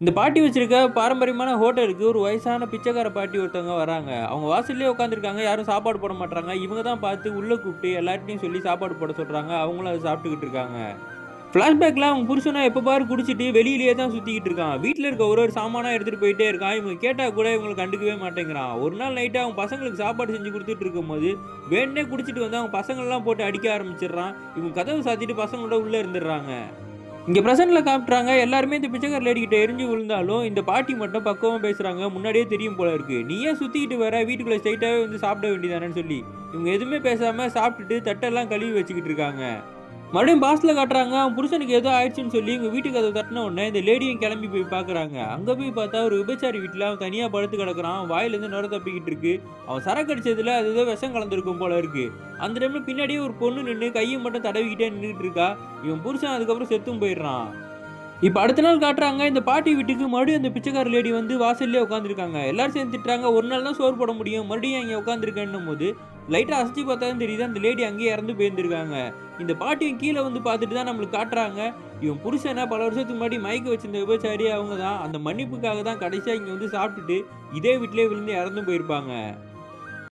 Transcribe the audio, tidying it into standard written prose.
இந்த பாட்டி வச்சிருக்க பாரம்பரியமான ஹோட்டலுக்கு ஒரு வயசான பிச்சைக்கார பாட்டி ஒருத்தவங்க வராங்க. அவங்க வாசல்லயே உட்காந்துருக்காங்க. யாரும் சாப்பாடு போட மாட்றாங்க. இவங்க தான் பார்த்து உள்ள கூப்பிட்டு எல்லார்ட்டயும் சொல்லி சாப்பாடு போட சொல்றாங்க. அவங்களும் அத சாப்பிட்டுக்கிட்டு இருக்காங்க. ஃப்ளாஷ்பேக்ல அவங்க புருஷனும் எப்ப பாரு குடிச்சிட்டு வெளியிலேயே தான் சுத்திக்கிட்டு இருக்கான். வீட்ல இருக்க ஒரு ஒரு சாமானா எடுத்துட்டு போயிட்டே இருக்கான். இவங்க கேட்டா கூட இவங்கள கண்டுக்கவே மாட்டேங்கிறான். ஒரு நாள் நைட்டு அவங்க பசங்களுக்கு சாப்பாடு செஞ்சு குடுத்துட்டு இருக்கும்போது, வேணும்னே குடிச்சிட்டு வந்து அவங்க பசங்களலாம் போட்டு அடிக்க ஆரம்பிச்சுடுறான். இவங்க கதவு சாத்திட்டு பசங்களோட உள்ள இருந்துடுறாங்க. இங்க பிரசன்ட்ல காட்டுறாங்க. எல்லாருமே இந்த பிச்சைக்கார லேடி கிட்ட எரிஞ்சு விழுந்தாலும், இந்த பாட்டி மட்டும் பக்குவமா பேசுறாங்க. முன்னாடியே தெரியும் போல இருக்கு. "நீ ஏன் சுத்திக்கிட்டு வர? வீட்டுக்குள்ள ஸ்ட்ரெயிட்டாவே வந்து சாப்பிட வேண்டியதானேன்னு" சொல்லி. இவங்க எதுவுமே பேசாம சாப்பிட்டுட்டு தட்டெல்லாம் கழுவி வச்சுக்கிட்டு இருக்காங்க. மறுபடியும் பாஸ்ட்ல காட்டுறாங்க. அவன் புருஷனுக்கு ஏதோ ஆயிடுச்சுன்னு சொல்லி இவங்க வீட்டு கதவு தட்டுன உடனே இந்த லேடியும் கிளம்பி போய் பார்க்குறாங்க. அங்க போய் பார்த்தா ஒரு விபச்சாரி வீட்ல அவன் தனியா படுத்து கிடக்குறான். வாயிலேருந்து நுரை தப்பிக்கிட்டு இருக்கு. அவன் சரக்கு அடிச்சதுல அது ஏதோ விஷம் கலந்திருக்கும் போல இருக்கு. அந்த டைம்ல பின்னாடியே ஒரு பொண்ணு நின்னு கைய மட்டும் தடவிக்கிட்டே நின்னுட்டு இருக்கா. இவன் புருஷன் அதுக்கப்புறம் செத்தும் போயிடுறான். இப்ப அடுத்த நாள் காட்டுறாங்க. இந்த பாட்டி வீட்டுக்கு மறுபடியும் அந்த பிச்சைக்கார லேடி வந்து வாசல்லயே உட்காந்துருக்காங்க. எல்லாரும் சேர்ந்து திட்டுறாங்க. "ஒரு நாள் தான் சோறு போட முடியும். மறுபடியும் இங்க உட்காந்துருக்கன்னும்போது" லைட்டா அசச்சு பார்த்தா தான் தெரியுது அந்த லேடி அங்கேயே இறந்து போயிருந்திருக்காங்க. இந்த பாட்டியும் கீழ வந்து பார்த்துட்டு தான் நம்மளுக்கு காட்டுறாங்க. இவன் புருஷன பல வருஷத்துக்கு முன்னாடி மயக்க வச்சிருந்த விபச்சாரி அவங்க தான். அந்த மன்னிப்புக்காக தான் கடைசியா இங்க வந்து சாப்பிட்டுட்டு இதே வீட்லயே விழுந்து இறந்தும் போயிருப்பாங்க.